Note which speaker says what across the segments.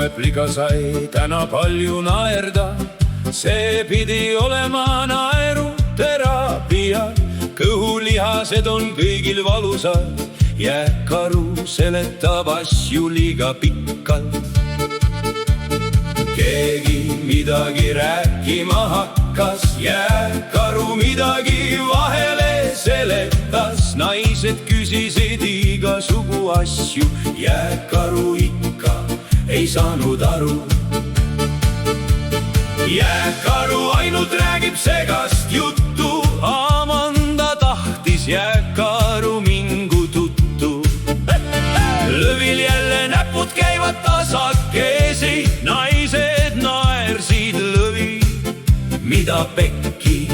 Speaker 1: repliga sai täna palju naerda. See pidi olema naeruteraapia. Kõhulihased on kõigil valusad. Jääkaru seletab asju liiga pikalt. Keegi midagi rääkima hakkas. Jääkaru midagi vahele seletas. Naised küsisid igasugu asju. Jääkaru ikka ei saanud aru. Jääkaru ainult räägib segast juttu. Amanda tahtis jääkaru mingu tuttu. Lõvil jälle näpud käivad tasakesi. Naised naersid lõvi, mida pekki.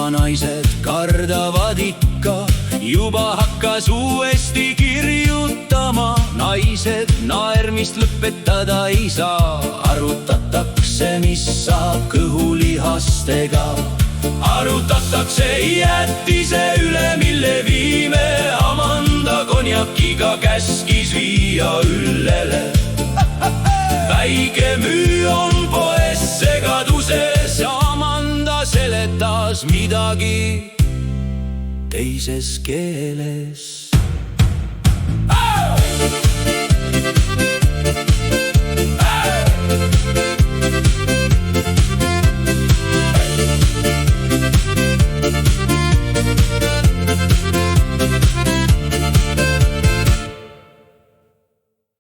Speaker 1: Naised kardavad ikka, juba hakkas uuesti kirjutama. Naised naermist lõpetada ei saa. Arutatakse, mis saab kõhulihastega. Arutatakse jätise üle, mille viime. Amanda konjakiga käskis viia üllele. Väike müü on poes segaduses. Amanda seletas midagi teises keeles.